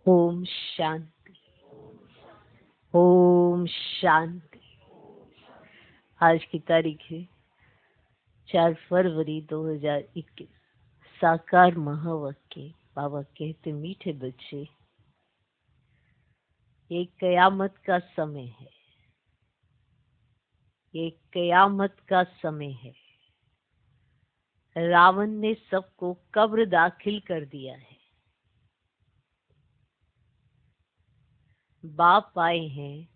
ओम शांति। ओम शांति। आज की तारीख है 4 फरवरी 2021। साकार महावाक्य। बाबा कहते, मीठे बच्चे, ये कयामत का समय है। ये कयामत का समय है। रावण ने सबको कब्र दाखिल कर दिया है। बाप आए हैं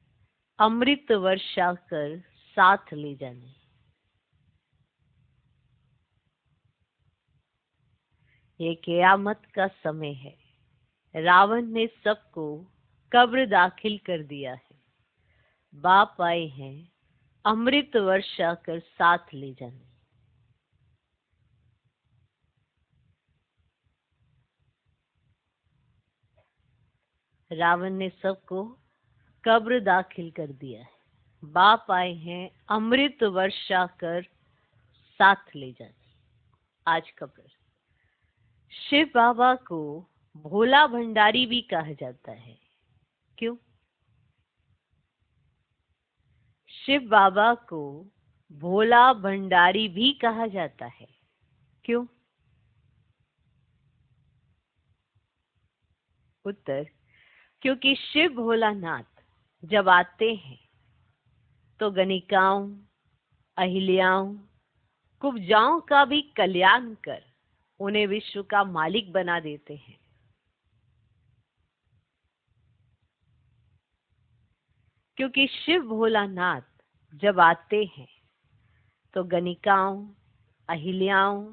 अमृत वर्षा कर साथ ले जाने। ये कयामत का समय है। रावण ने सबको कब्र दाखिल कर दिया है। बाप आए हैं अमृत वर्षा कर साथ ले जाने। रावण ने सबको कब्र दाखिल कर दिया है। बाप आए हैं अमृत वर्षा कर साथ ले जाने। आज कब्र। शिव बाबा को भोला भंडारी भी कहा जाता है। क्यों? शिव बाबा को भोला भंडारी भी कहा जाता है। क्यों? उत्तर, क्योंकि शिव भोलानाथ जब आते हैं तो गणिकाओं, अहिल्याओं, कुब्जाओं का भी कल्याण कर उन्हें विश्व का मालिक बना देते हैं। क्योंकि शिव भोलानाथ जब आते हैं तो गणिकाओं, अहिल्याओं,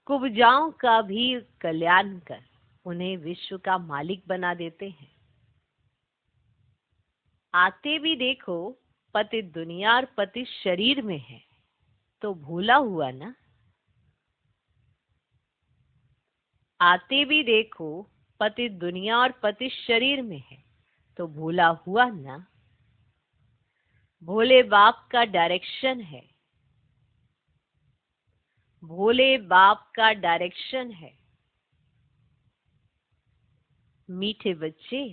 कुब्जाओं का भी कल्याण कर उन्हें विश्व का मालिक बना देते हैं। आते भी देखो पति दुनिया और पति शरीर में है तो भूला हुआ ना। आते भी देखो पति दुनिया और पति शरीर में है तो भूला हुआ ना। भोले बाप का डायरेक्शन है। भोले बाप का डायरेक्शन है। मीठे बच्चे,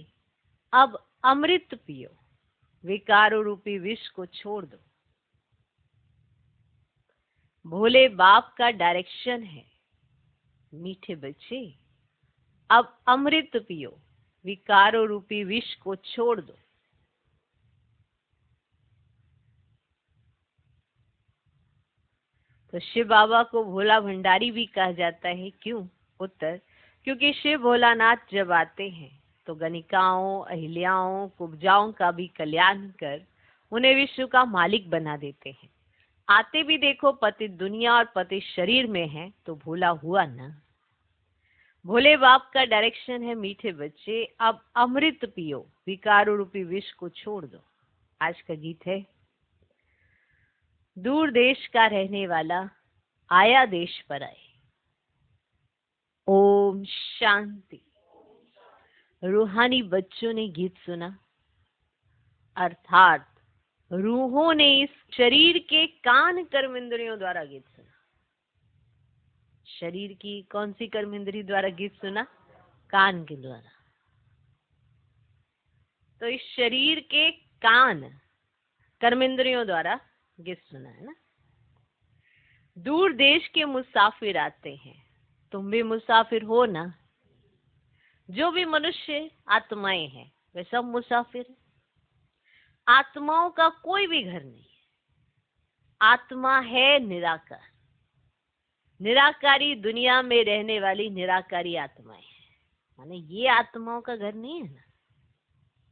अब अमृत पियो। विकारों रूपी विष को छोड़ दो। भोले बाप का डायरेक्शन है। मीठे बच्चे, अब अमृत पियो। विकारों रूपी विष को छोड़ दो। तो शिव बाबा को भोला भंडारी भी कहा जाता है। क्यों? उत्तर, क्योंकि शिव भोलानाथ जब आते हैं तो गणिकाओं, अहिल्याओं, कुब्जाओं का भी कल्याण कर उन्हें विश्व का मालिक बना देते हैं। आते भी देखो पति दुनिया और पति शरीर में है तो भूला हुआ ना। भोले बाप का डायरेक्शन है। मीठे बच्चे, अब अमृत पियो। विकारों रूपी विष को छोड़ दो। आज का गीत है, दूर देश का रहने वाला आया देश पर आए। ओम शांति। रूहानी बच्चों ने गीत सुना, अर्थात रूहों ने इस शरीर के कान कर्म इंद्रियों द्वारा गीत सुना। शरीर की कौन सी कर्म इंद्रिय द्वारा गीत सुना? कान के द्वारा। तो इस शरीर के कान कर्म इंद्रियों द्वारा गीत सुना है ना। दूर देश के मुसाफिर आते हैं। तुम भी मुसाफिर हो ना। जो भी मनुष्य आत्माएं हैं वे सब मुसाफिर हैं। आत्माओं का कोई भी घर नहीं है। आत्मा है निराकार। निराकारी दुनिया में रहने वाली निराकारी आत्माएं हैं। माने ये आत्माओं का घर नहीं है ना।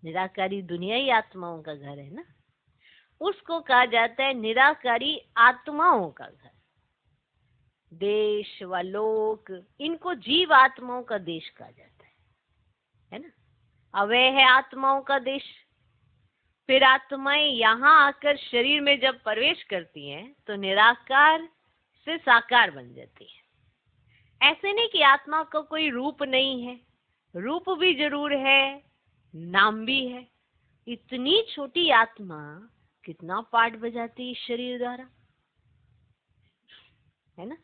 निराकारी दुनिया ही आत्माओं का घर है ना। उसको कहा जाता है निराकारी आत्माओं का घर। देश व लोक, इनको जीव आत्माओं का देश कहा जाता है ना। अवय है आत्माओं का देश। फिर आत्माएं यहाँ आकर शरीर में जब प्रवेश करती हैं तो निराकार से साकार बन जाती है। ऐसे नहीं कि आत्मा का कोई रूप नहीं है। रूप भी जरूर है, नाम भी है। इतनी छोटी आत्मा कितना पाठ बजाती है इस शरीर द्वारा, है ना।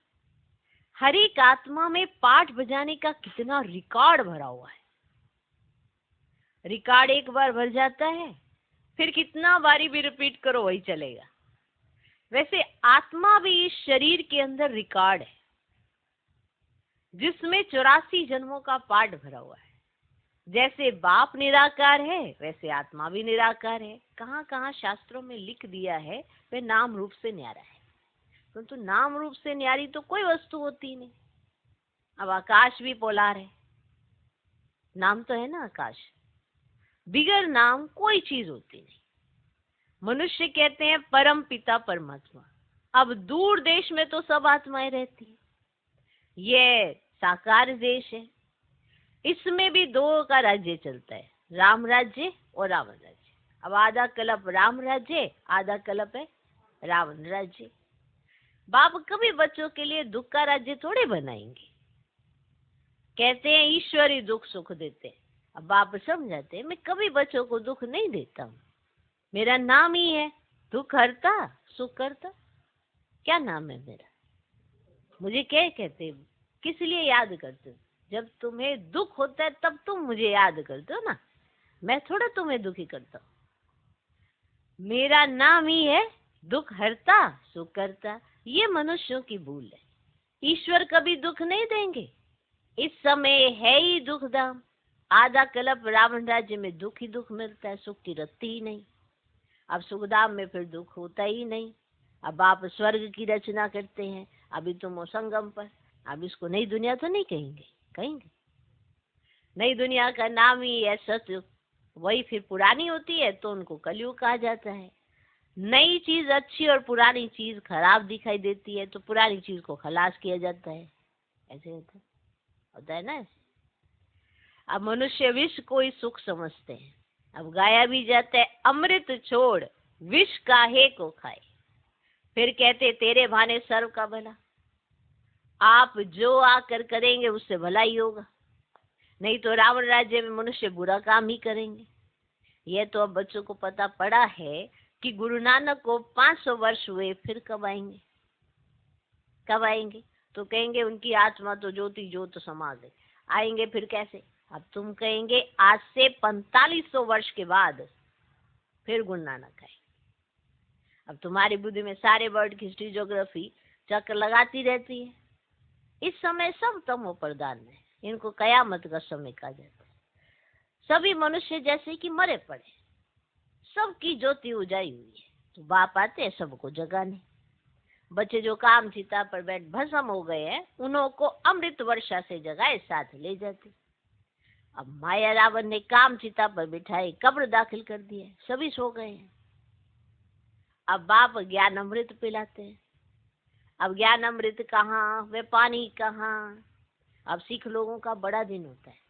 हर एक आत्मा में पाठ बजाने का कितना रिकॉर्ड भरा हुआ है। रिकॉर्ड एक बार भर जाता है, फिर कितना बारी भी रिपीट करो वही चलेगा। वैसे आत्मा भी इस शरीर के अंदर रिकॉर्ड है, जिसमें 84 जन्मों का पाठ भरा हुआ है। जैसे बाप निराकार है, वैसे आत्मा भी निराकार है। कहाँ कहाँ शास्त्रों में लिख दिया है वह नाम रूप से न्यारा है, परंतु नाम रूप से न्यारी तो कोई वस्तु होती नहीं। अब आकाश भी पोलार है, नाम तो है ना आकाश, बिगर नाम कोई चीज होती नहीं। मनुष्य कहते हैं परम पिता परमात्मा। अब दूर देश में तो सब आत्माएं रहती है, ये साकार देश है, इसमें भी दो का राज्य चलता है, राम राज्य और रावण राज्य। अब आधा कल्प राम राज्य, आधा कल्प है रावण राज्य। बाप कभी बच्चों के लिए दुख का राज्य थोड़े बनाएंगे। कहते हैं ईश्वर ही दुख सुख देते हैं। अब बाप समझाते हैं मैं कभी बच्चों को दुख नहीं देता हूँ, मेरा नाम ही है दुख हरता सुख करता। क्या नाम है मेरा? मुझे क्या कहते, किस लिए याद करते हो? जब तुम्हें दुख होता है तब तुम मुझे याद करते हो ना, मैं थोड़ा तुम्हें दुखी करता हूँ। मेरा नाम ही है दुख हरता सुख करता। ये मनुष्यों की भूल है। ईश्वर कभी दुख नहीं देंगे। इस समय है ही दुख धाम। आधा कल्प रावण राज्य में दुख ही दुख मिलता है, सुख की रत्ती ही नहीं। अब सुखधाम में फिर दुख होता ही नहीं। अब आप स्वर्ग की रचना करते हैं, अभी तुम हो संगम पर। अब इसको नई दुनिया तो नहीं कहेंगे, कहेंगे नई दुनिया का नाम ही है सत्य। वही फिर पुरानी होती है तो उनको कलयुग कहा जाता है। नई चीज अच्छी और पुरानी चीज खराब दिखाई देती है तो पुरानी चीज को खलास किया जाता है। ऐसे होता है ना ऐसे। अब मनुष्य विष को ही सुख समझते हैं। अब गाया भी जाता है अमृत छोड़ विष काहे को खाए। फिर कहते तेरे भाने सर्व का भला। आप जो आकर करेंगे उससे भला ही होगा, नहीं तो रावण राज्य में मनुष्य बुरा काम ही करेंगे। यह तो अब बच्चों को पता पड़ा है कि गुरु नानक को 500 वर्ष हुए, फिर कब आएंगे? कब आएंगे? तो कहेंगे उनकी आत्मा तो ज्योति ज्योत समा गई। आएंगे फिर कैसे? अब तुम कहेंगे आज से 4500 वर्ष के बाद फिर गुरु नानक आए। अब तुम्हारी बुद्धि में सारे वर्ड की हिस्ट्री ज्योग्राफी चक्कर लगाती रहती है। इस समय सब तमो प्रधान है, इनको कयामत का समय कहा जाता है। सभी मनुष्य जैसे कि मरे पड़े, सबकी ज्योति उजाई हुई है, तो बाप आते हैं सबको जगाने। बच्चे जो काम चिता पर बैठ भस्म हो गए हैं, उन्हों को अमृत वर्षा से जगाए साथ ले जाते। अब माया रावण ने काम चिता पर बिठाए कब्र दाखिल कर दिए, सभी सो गए हैं। अब बाप ज्ञान अमृत पिलाते हैं। अब ज्ञान अमृत कहाँ, वे पानी कहाँ। अब सिख लोगों का बड़ा दिन होता है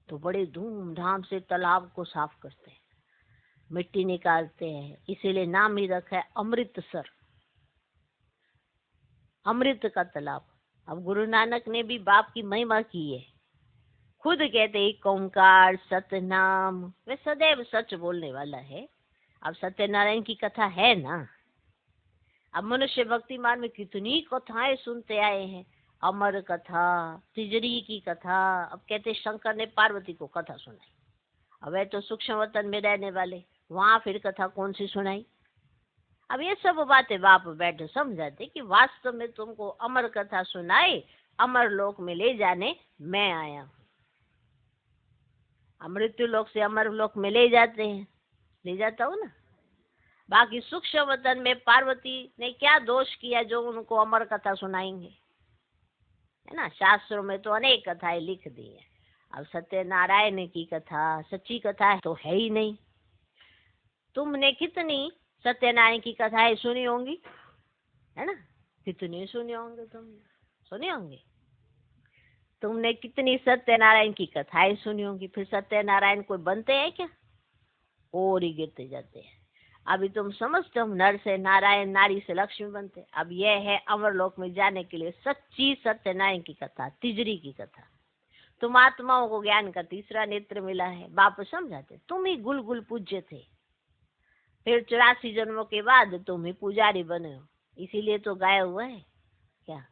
तो बड़े धूमधाम से तालाब को साफ करते हैं, मिट्टी निकालते हैं, इसीलिए नाम ही रखा है अमृतसर, अमृत का तालाब। अब गुरु नानक ने भी बाप की महिमा की है। खुद कहते एक ओंकार सतनाम, वे सदैव सच बोलने वाला है। अब सत्यनारायण की कथा है ना। अब मनुष्य भक्तिमान में कितनी कथाएं सुनते आए हैं, अमर कथा, तिजरी की कथा। अब कहते शंकर ने पार्वती को कथा सुनाई। अब वे तो सूक्ष्म वतन में रहने वाले, वहां फिर कथा कौन सी सुनाई। अब ये सब बातें बाप बैठे समझाते कि वास्तव में तुमको अमर कथा सुनाए, अमर लोक में ले जाने मैं आया हूँ। मृत्यु लोक से अमर लोक में ले जाते हैं, ले जाता हूँ ना। बाकी सूक्ष्म वतन में पार्वती ने क्या दोष किया जो उनको अमर कथा सुनाएंगे, है ना। शास्त्रों में तो अनेक कथाएं लिख दी है। अब सत्यनारायण की कथा सच्ची कथा तो है ही नहीं। तुमने कितनी सत्यनारायण की कथाएं सुनी होंगी, है ना। कितनी सुनी होंगे, तुमने सुनी होंगी। तुमने कितनी सत्यनारायण की कथाएं सुनी होंगी। फिर सत्यनारायण कोई बनते हैं क्या? और ही गिरते जाते हैं। अभी तुम समझते हो नर से नारायण, नारी से लक्ष्मी बनते। अब यह है अमरलोक में जाने के लिए सच्ची सत्यनारायण की कथा, तिजरी की कथा। तुम आत्माओं को ज्ञान का तीसरा नेत्र मिला है। बाप समझाते तुम ही गुल गुल पूज्य थे, फिर 84 जन्मों के बाद तुम ही पुजारी बने हो। इसीलिए तो गाया हुआ है क्या,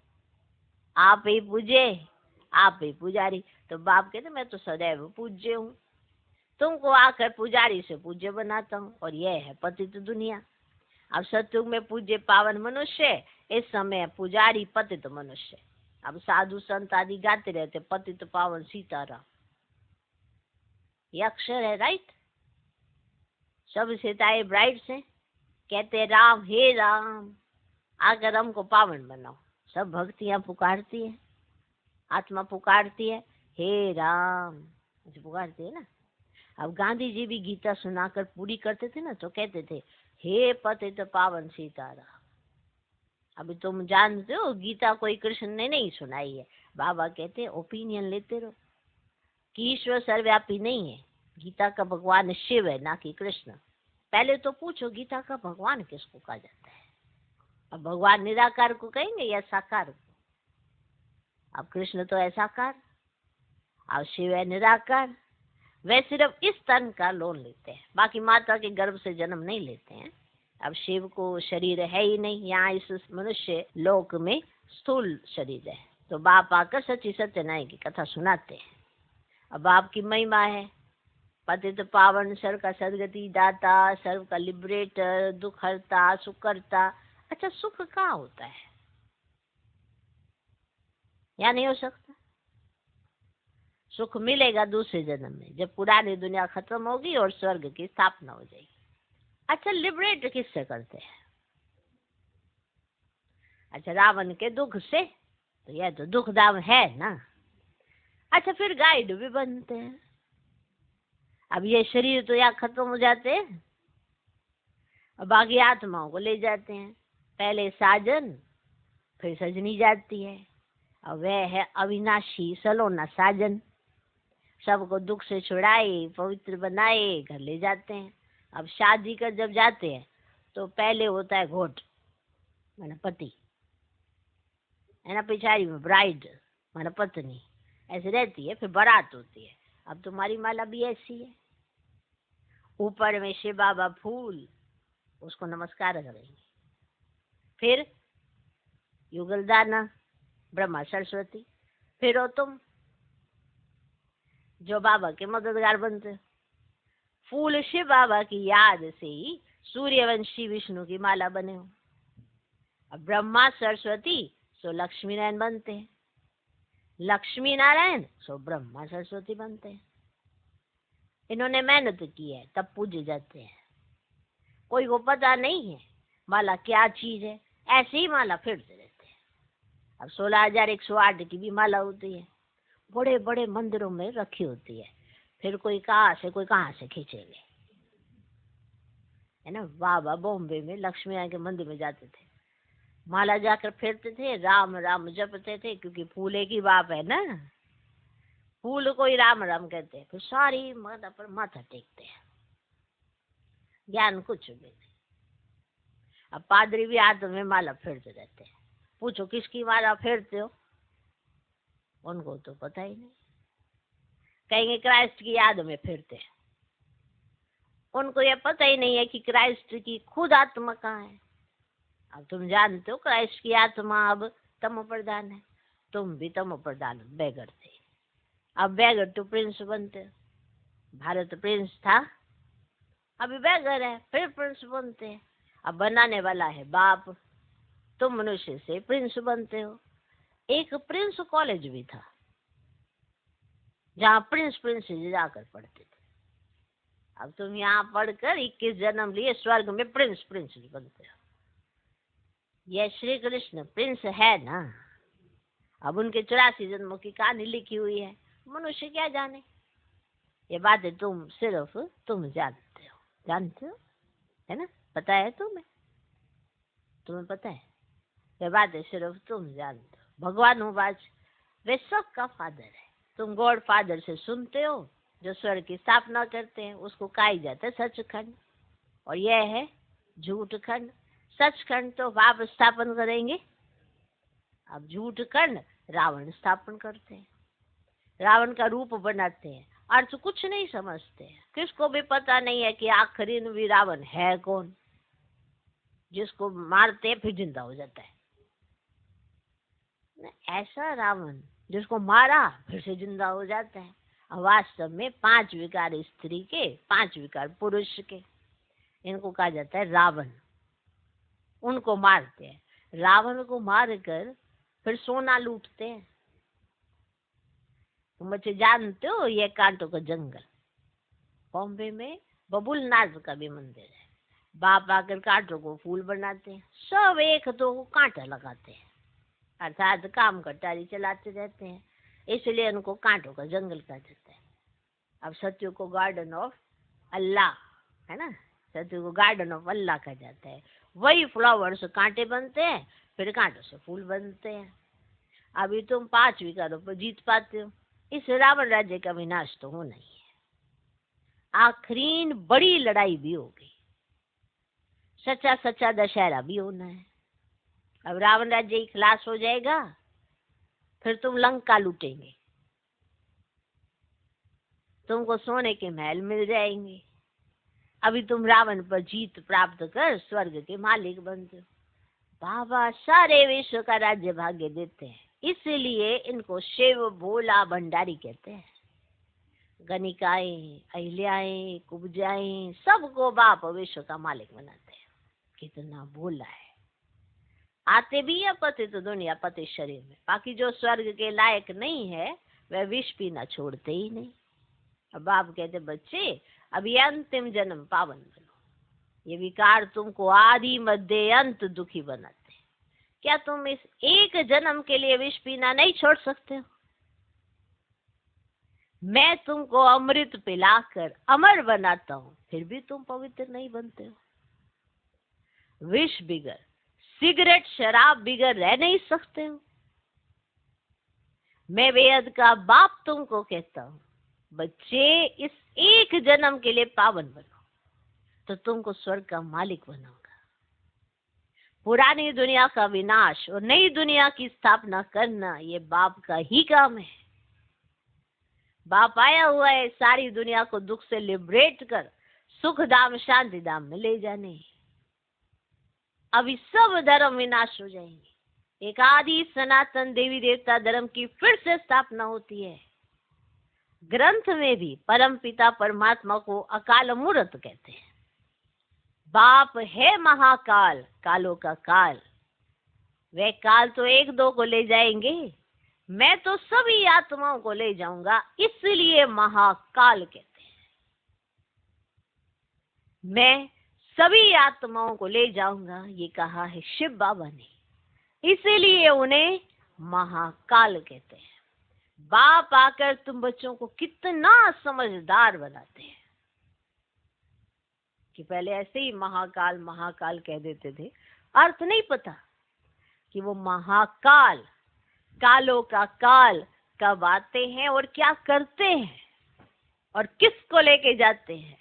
आप ही पूजे आप ही पुजारी। तो बाप कहते मैं तो सदैव पूज्य हूँ। तुमको आकर पुजारी से पूज्य बनाता हूँ, और यह है पतित दुनिया। अब सतयुग में पूज्य पावन मनुष्य, इस समय पुजारी पतित मनुष्य। अब साधु संत आदि गाते रहते पतित पावन सीताराम, ये अक्षर है, राइट। सब सीताएं ब्राइट से कहते राम, हे राम आकर हमको पावन बनाओ। सब भक्तियां पुकारती है, आत्मा पुकारती है, हे राम ऐसे पुकारती है ना। अब गांधी जी भी गीता सुनाकर पूरी करते थे ना, तो कहते थे हे पतित पावन सीताराम। अभी तुम जानते हो गीता कोई कृष्ण ने नहीं सुनाई है। बाबा कहते ओपिनियन लेते रहो कि ईश्वर सर्वव्यापी नहीं है, गीता का भगवान शिव है ना कि कृष्ण। पहले तो पूछो गीता का भगवान किसको कहा जाता है। अब भगवान निराकार को कहेंगे या साकार को? अब कृष्ण तो है साकार, अब शिव है निराकार। वे सिर्फ इस तन का लोन लेते हैं, बाकी माता के गर्भ से जन्म नहीं लेते हैं। अब शिव को शरीर है ही नहीं, यहाँ इस मनुष्य लोक में स्थूल शरीर है। तो बाप आकर सच्ची सत्यनारायण की कथा सुनाते हैं। अब बाप की महिमा है पतित पावन, सर्व का सदगति दाता, सर्व का लिबरेटर, दुख हरता, सुख करता। अच्छा सुख कहाँ होता है? या नहीं हो सकता? सुख मिलेगा दूसरे जन्म में, जब पुरानी दुनिया खत्म होगी और स्वर्ग की स्थापना हो जाएगी। अच्छा लिबरेट किससे करते हैं? अच्छा रावण के दुख से, तो यह तो दुख दाम है ना। अच्छा फिर गाइड भी बनते हैं। अब ये शरीर तो यहाँ खत्म हो जाते हैं, अब बाकी आत्माओं को ले जाते हैं। पहले साजन, फिर सजनी जाती है। अब वह है अविनाशी सलोना साजन, सबको दुख से छुड़ाए, पवित्र बनाए, घर ले जाते हैं। अब शादी कर जब जाते हैं तो पहले होता है घोट माना पति, है ना, पिछाड़ी में ब्राइड माना पत्नी, ऐसे रहती है। फिर बारात होती है। अब तुम्हारी माला भी ऐसी है, ऊपर में शिव बाबा फूल, उसको नमस्कार करेंगे। फिर युगलदाना ब्रह्मा सरस्वती, फिर हो तुम जो बाबा के मददगार बनते हो। फूल शिव बाबा की याद से ही सूर्यवंशी विष्णु की माला बने हो। अब ब्रह्मा सरस्वती सो लक्ष्मी नारायण बनते हैं, लक्ष्मी नारायण सो ब्रह्मा सरस्वती बनते हैं। इन्होंने मेहनत की है तब पूजे जाते हैं। कोई को पता नहीं है माला क्या चीज है, ऐसे ही माला फिरते रहते हैं। अब 16,108 की भी माला होती है, बड़े बड़े मंदिरों में रखी होती है। फिर कोई कहाँ से खींचेंगे, है ना। बाबा बॉम्बे में लक्ष्मी नारायण के मंदिर में जाते थे, माला जाकर फेरते थे, राम राम जपते थे, क्योंकि फूल एक ही बाप है ना, फूल को ही राम राम कहते हैं। फिर सारी माता पर माथा टेकते हैं, ज्ञान कुछ भी नहीं। अब पादरी भी हाथ में माला फेरते रहते हैं। पूछो किसकी माला फेरते हो, उनको तो पता ही नहीं। कहेंगे क्राइस्ट की याद में फिरते हैं, उनको ये पता ही नहीं है कि क्राइस्ट की खुद आत्मा कहाँ है। अब तुम जानते हो क्राइस्ट की आत्मा अब तमो प्रधान है, तुम भी तमो प्रधान बैगर थे। अब बैगर तो प्रिंस बनते हो। भारत प्रिंस था, अभी बैगर है, फिर प्रिंस बनते हैं। अब बनाने वाला है बाप, तुम मनुष्य से प्रिंस बनते हो। एक प्रिंस कॉलेज भी था जहाँ प्रिंस जाकर पढ़ते थे। अब तुम यहाँ पढ़कर 21 जन्म लिए स्वर्ग में प्रिंस बनते हो। यह श्री कृष्ण प्रिंस है ना। अब उनके 84 जन्मों की कहानी लिखी हुई है, मनुष्य क्या जाने। ये बातें सिर्फ तुम जानते हो, है ना, पता है तुम्हें पता है। ये बातें सिर्फ तुम जानते हो। भगवान हूँ बाज वे सबका फादर है। तुम गॉड फादर से सुनते हो, जो स्वर्ग की स्थापना करते हैं, उसको कहा जाता है सचखंड, और यह है झूठ खंड। सचखंड तो बाप स्थापन करेंगे, अब झूठ खंड रावण स्थापन करते हैं, रावण का रूप बनाते हैं, अर्थ कुछ नहीं समझते हैं। किसको भी पता नहीं है कि आखिरी भी रावण है कौन, जिसको मारते फिर जिंदा हो जाता है। ऐसा रावण जिसको मारा फिर से जिंदा हो जाता है। वास्तव में 5 विकार स्त्री के, 5 विकार पुरुष के। इनको कहा जाता है रावण। उनको मारते हैं। रावण को मारकर फिर सोना लूटते हैं। तुम बच्चे जानते हो ये कांटों का जंगल, बॉम्बे में बबुलनाथ का भी मंदिर है। बाप आकर कांटों को फूल बनाते हैं, सब एक दो को कांटा लगाते हैं, अर्थात काम कटारी चलाते रहते हैं, इसलिए उनको कांटों का जंगल कहा जाता है। अब सत्यु को गार्डन ऑफ अल्लाह है ना, सत्यु को गार्डन ऑफ अल्लाह कहा जाता है। वही फ्लावर से कांटे बनते हैं, फिर कांटों से फूल बनते हैं। अभी तुम 5 विकारों पर जीत पाते हो, इस रावण राज्य का विनाश तो होना ही है। आखिरी बड़ी लड़ाई भी होगी, सच्चा सच्चा दशहरा भी होना है। अब रावण राज्य ही खलास हो जाएगा, फिर तुम लंका लूटेंगे, तुमको सोने के महल मिल जाएंगे। अभी तुम रावण पर जीत प्राप्त कर स्वर्ग के मालिक बनते हो। बाबा सारे विश्व का राज्य भाग्य देते हैं, इसलिए इनको शिव भोला भंडारी कहते हैं। गणिकाएं, अहिल्याएं, कुब्जाएं, सबको बाप विश्व का मालिक बनाते हैं। कितना भोला है। आते भी है पति तो दुनिया पति शरीर में, बाकी जो स्वर्ग के लायक नहीं है वह विष पीना छोड़ते ही नहीं। अब बाप कहते बच्चे अब ये अंतिम जन्म पावन बनो। ये विकार तुमको आदि मध्य अंत दुखी बनाते हैं। क्या तुम इस एक जन्म के लिए विष पीना नहीं छोड़ सकते हो? मैं तुमको अमृत पिलाकर अमर बनाता हूँ, फिर भी तुम पवित्र नहीं बनते हो। विष बिगर, सिगरेट शराब बिगर रह नहीं सकते हो। मैं वेद का बाप तुमको कहता हूँ बच्चे इस एक जन्म के लिए पावन बनो, तो तुमको स्वर्ग का मालिक बनाऊंगा। पुरानी दुनिया का विनाश और नई दुनिया की स्थापना करना ये बाप का ही काम है। बाप आया हुआ है सारी दुनिया को दुख से लिबरेट कर सुख धाम शांति धाम में ले जाने। अभी सब धर्म विनाश हो जाएंगे, एक आदि सनातन देवी देवता धर्म की फिर से स्थापना होती है। ग्रंथ में भी परम पिता परमात्मा को अकाल मूर्त कहते हैं। बाप है महाकाल, कालों का काल। वे काल तो एक दो को ले जाएंगे, मैं तो सभी आत्माओं को ले जाऊंगा, इसलिए महाकाल कहते हैं। मैं सभी आत्माओं को ले जाऊंगा, ये कहा है शिव बाबा ने, इसीलिए उन्हें महाकाल कहते हैं। बाप आकर तुम बच्चों को कितना समझदार बनाते हैं कि पहले ऐसे ही महाकाल महाकाल कह देते थे, अर्थ नहीं पता कि वो महाकाल, कालों का काल कब आते हैं और क्या करते हैं और किसको लेके जाते हैं।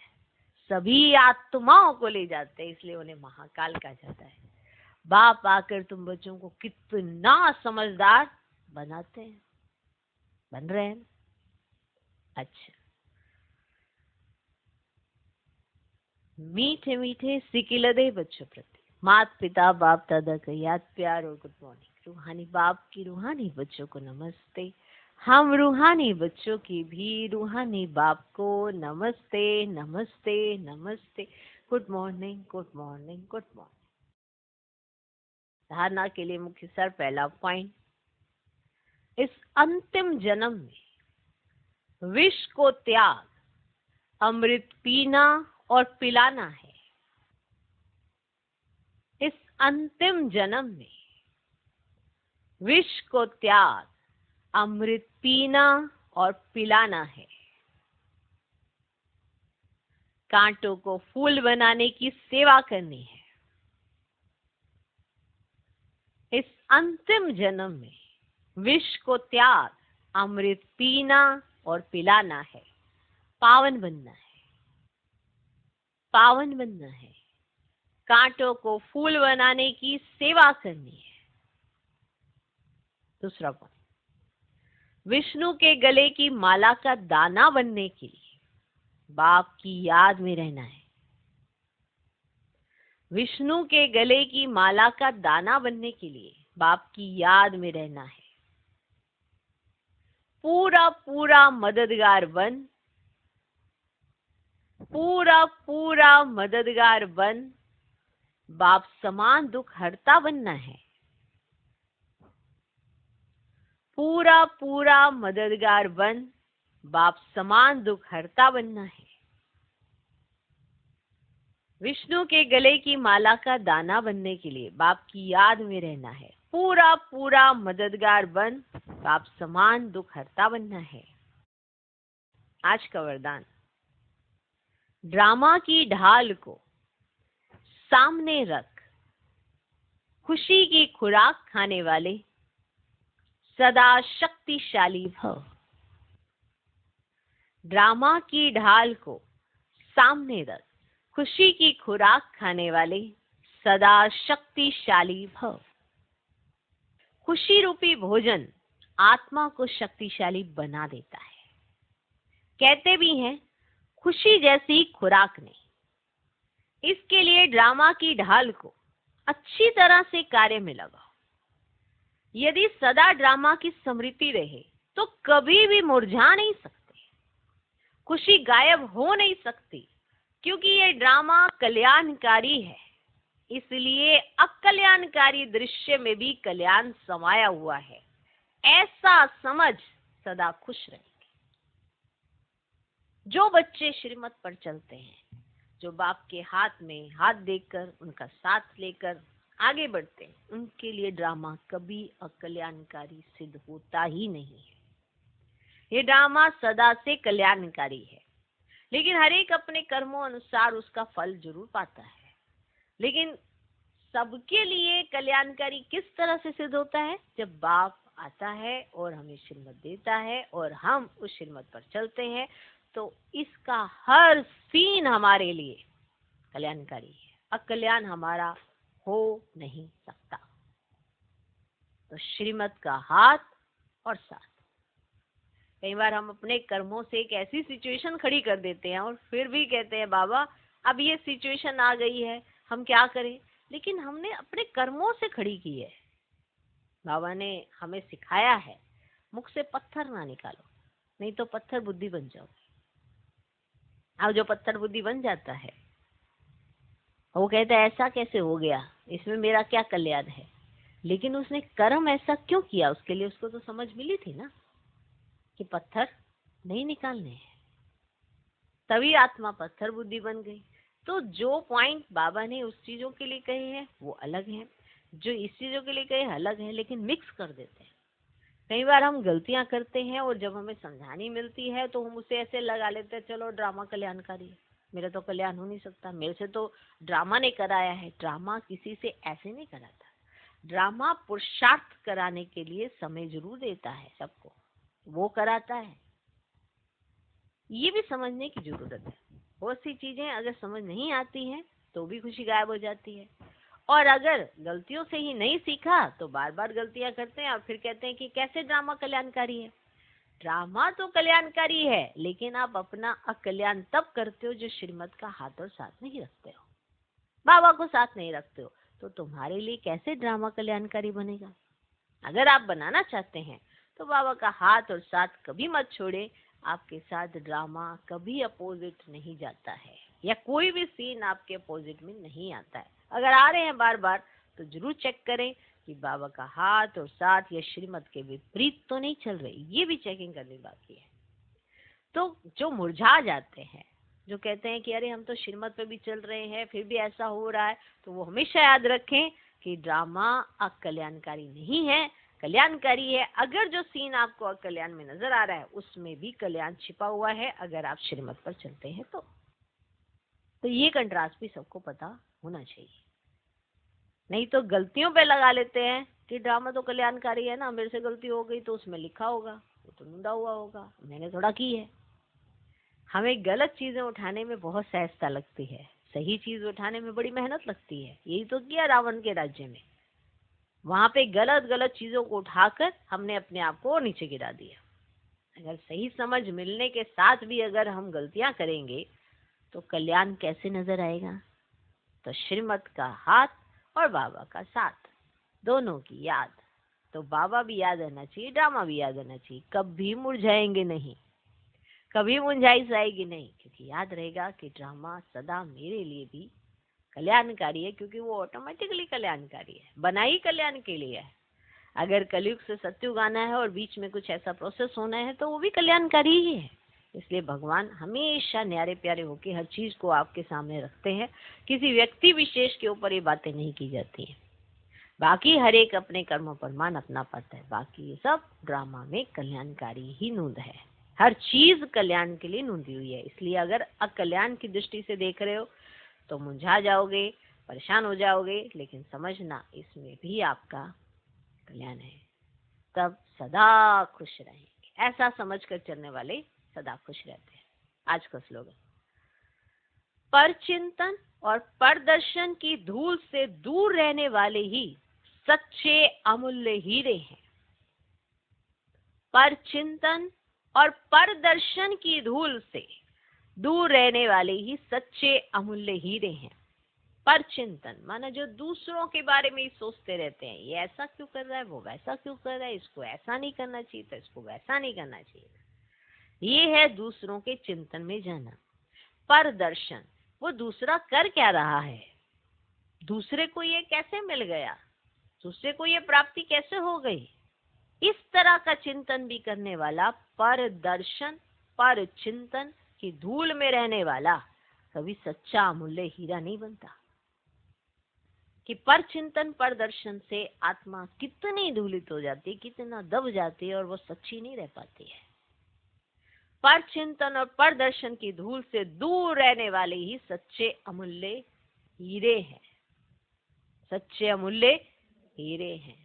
सभी आत्माओं को ले जाते हैं, इसलिए उन्हें महाकाल कहा जाता है। बाप आकर तुम बच्चों को कितना समझदार बनाते हैं, बन रहे हैं। अच्छा, मीठे मीठे सिकिलदे बच्चों प्रति माता पिता बाप दादा का याद प्यार और गुड मॉर्निंग। रूहानी बाप की रूहानी बच्चों को नमस्ते। हम रूहानी बच्चों की भी रूहानी बाप को नमस्ते नमस्ते नमस्ते। Good morning good morning good morning. धारणा के लिए मुख्य सर पहला पॉइंट, इस अंतिम जन्म में विष को त्याग अमृत पीना और पिलाना है। इस अंतिम जन्म में विष को त्याग अमृत पीना और पिलाना है। कांटों को फूल बनाने की सेवा करनी है। इस अंतिम जन्म में विष को त्याग अमृत पीना और पिलाना है। पावन बनना है, पावन बनना है। कांटों को फूल बनाने की सेवा करनी है। दूसरा पॉइंट, विष्णु के गले की माला का दाना बनने के लिए बाप की याद में रहना है। विष्णु के गले की माला का दाना बनने के लिए बाप की याद में रहना है। पूरा पूरा मददगार बन, पूरा पूरा मददगार बन, बाप समान दुख हरता बनना है। पूरा पूरा मददगार बन, बाप समान दुख हरता बनना है। विष्णु के गले की माला का दाना बनने के लिए बाप की याद में रहना है। पूरा पूरा मददगार बन, बाप समान दुख हरता बनना है। आज का वरदान, ड्रामा की ढाल को सामने रख, खुशी की खुराक खाने वाले सदा शक्तिशाली भव। ड्रामा की ढाल को सामने रख, खुशी की खुराक खाने वाले सदा शक्तिशाली भव। खुशी रूपी भोजन आत्मा को शक्तिशाली बना देता है। कहते भी हैं खुशी जैसी खुराक नहीं। इसके लिए ड्रामा की ढाल को अच्छी तरह से कार्य में लगाओ। यदि सदा ड्रामा की स्मृति रहे तो कभी भी मुरझा नहीं सकते, खुशी गायब हो नहीं सकती, क्योंकि ये ड्रामा कल्याणकारी है। इसलिए अकल्याणकारी दृश्य में भी कल्याण समाया हुआ है, ऐसा समझ सदा खुश रहेंगे। जो बच्चे श्रीमत पर चलते हैं, जो बाप के हाथ में हाथ देकर उनका साथ लेकर आगे बढ़ते हैं, उनके लिए ड्रामा कभी अकल्याणकारी सिद्ध होता ही नहीं है। ये ड्रामा सदा से कल्याणकारी है, लेकिन हर एक अपने कर्मों अनुसार उसका फल जरूर पाता है। लेकिन सबके लिए कल्याणकारी किस तरह से सिद्ध होता है? जब बाप आता है और हमें श्रीमत देता है और हम उस श्रीमत पर चलते हैं, तो इसका हर सीन हमारे लिए कल्याणकारी है। अकल्याण हमारा हो नहीं सकता। तो श्रीमत का हाथ और साथ। कई बार हम अपने कर्मों से एक ऐसी सिचुएशन खड़ी कर देते हैं और फिर भी कहते हैं बाबा अब ये सिचुएशन आ गई है, हम क्या करें? लेकिन हमने अपने कर्मों से खड़ी की है। बाबा ने हमें सिखाया है, मुख से पत्थर ना निकालो, नहीं तो पत्थर बुद्धि बन जाओगे। अब जो पत्थर बुद्धि बन जाता है वो कहता है ऐसा कैसे हो गया, इसमें मेरा क्या कल्याण है? लेकिन उसने कर्म ऐसा क्यों किया, उसके लिए उसको तो समझ मिली थी ना कि पत्थर नहीं निकालने हैं, तभी आत्मा पत्थर बुद्धि बन गई। तो जो पॉइंट बाबा ने उस चीजों के लिए कहे हैं वो अलग है, जो इस चीजों के लिए कहे अलग है, लेकिन मिक्स कर देते हैं। कई बार हम गलतियां करते हैं और जब हमें समझानी मिलती है तो हम उसे ऐसे लगा लेते हैं, चलो ड्रामा कल्याणकारी है, मेरा तो कल्याण हो नहीं सकता, मेरे से तो ड्रामा ने कराया है। ड्रामा किसी से ऐसे नहीं कराता। ड्रामा पुरुषार्थ कराने के लिए समय जरूर देता है सबको, वो कराता है। ये भी समझने की जरूरत है। बहुत सी चीजें अगर समझ नहीं आती हैं तो भी खुशी गायब हो जाती है, और अगर गलतियों से ही नहीं सीखा तो बार बार गलतियां करते हैं और फिर कहते हैं कि कैसे ड्रामा कल्याणकारी है। ड्रामा तो कल्याणकारी है, लेकिन आप अपना अकल्याण तब करते हो जो श्रीमत का हाथ और साथ नहीं रखते हो, बाबा को साथ नहीं रखते हो, तो तुम्हारे लिए कैसे ड्रामा कल्याणकारी बनेगा? अगर आप बनाना चाहते हैं तो बाबा का हाथ और साथ कभी मत छोड़े। आपके साथ ड्रामा कभी अपोजिट नहीं जाता है, या कोई भी सीन आपके अपोजिट में नहीं आता है। अगर आ रहे हैं बार बार तो जरूर चेक करें कि बाबा का हाथ और साथ या श्रीमत के विपरीत तो नहीं चल रही, ये भी चेकिंग करनी बाकी है। तो जो मुरझा जाते हैं, जो कहते हैं कि अरे हम तो श्रीमत पे भी चल रहे हैं फिर भी ऐसा हो रहा है, तो वो हमेशा याद रखें कि ड्रामा अकल्याणकारी नहीं है, कल्याणकारी है। अगर जो सीन आपको अकल्याण में नजर आ रहा है उसमें भी कल्याण छिपा हुआ है, अगर आप श्रीमत पर चलते हैं तो ये कंट्रास्ट भी सबको पता होना चाहिए। नहीं तो गलतियों पे लगा लेते हैं कि ड्रामा तो कल्याणकारी है ना, मेरे से गलती हो गई तो उसमें लिखा होगा, वो तो नुंदा हुआ होगा, मैंने थोड़ा की है। हमें गलत चीजें उठाने में बहुत सहजता लगती है, सही चीज उठाने में बड़ी मेहनत लगती है। यही तो किया रावण के राज्य में, वहां पे गलत गलत चीजों को उठाकर हमने अपने आप को नीचे गिरा दिया। अगर सही समझ मिलने के साथ भी अगर हम गलतियां करेंगे तो कल्याण कैसे नजर आएगा? तो श्रीमत का हाथ और बाबा का साथ, दोनों की याद, तो बाबा भी याद रहना चाहिए, ड्रामा भी याद रहना चाहिए। कभी मुरझाएंगे नहीं, कभी मुंझाइश आएगी नहीं, क्योंकि याद रहेगा कि ड्रामा सदा मेरे लिए भी कल्याणकारी है, क्योंकि वो ऑटोमेटिकली कल्याणकारी है, बना ही कल्याण के लिए है। अगर कलयुग से सत्युग आना है और बीच में कुछ ऐसा प्रोसेस होना है तो वो भी कल्याणकारी ही है। इसलिए भगवान हमेशा न्यारे प्यारे होके हर चीज को आपके सामने रखते हैं। किसी व्यक्ति विशेष के ऊपर ये बातें नहीं की जाती है। बाकी हर एक अपने कर्मों पर मान अपना पाता है, बाकी ये सब ड्रामा में कल्याणकारी ही नूंद है। हर चीज कल्याण के लिए नूंदी हुई है। इसलिए अगर अकल्याण की दृष्टि से देख रहे हो तो मुंझा जाओगे, परेशान हो जाओगे, लेकिन समझना इसमें भी आपका कल्याण है। तब सदा खुश रहेंगे। ऐसा समझकर चलने वाले सदा खुश रहते हैं। आज का स्लोगन, पर चिंतन और परदर्शन की धूल से दूर रहने वाले ही सच्चे अमूल्य हीरे हैं। पर चिंतन और परदर्शन की धूल से दूर रहने वाले ही सच्चे अमूल्य हीरे हैं। पर चिंतन माना जो दूसरों के बारे में ही सोचते रहते हैं, ये ऐसा क्यों कर रहा है, वो वैसा क्यों कर रहा है, इसको ऐसा नहीं करना चाहिए तो इसको वैसा नहीं करना चाहिए, ये है दूसरों के चिंतन में जाना। पर दर्शन, वो दूसरा कर क्या रहा है, दूसरे को ये कैसे मिल गया, दूसरे को ये प्राप्ति कैसे हो गई, इस तरह का चिंतन भी करने वाला पर दर्शन पर चिंतन की धूल में रहने वाला कभी सच्चा अमूल्य हीरा नहीं बनता। कि पर चिंतन पर दर्शन से आत्मा कितनी धूलित हो जाती है, कितना दब जाती है और वो सच्ची नहीं रह पाती है। पर चिंतन और पर दर्शन की धूल से दूर रहने वाले ही सच्चे अमूल्य हीरे हैं, सच्चे अमूल्य हीरे हैं।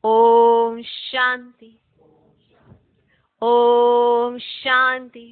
ओम शांति, ओम शांति।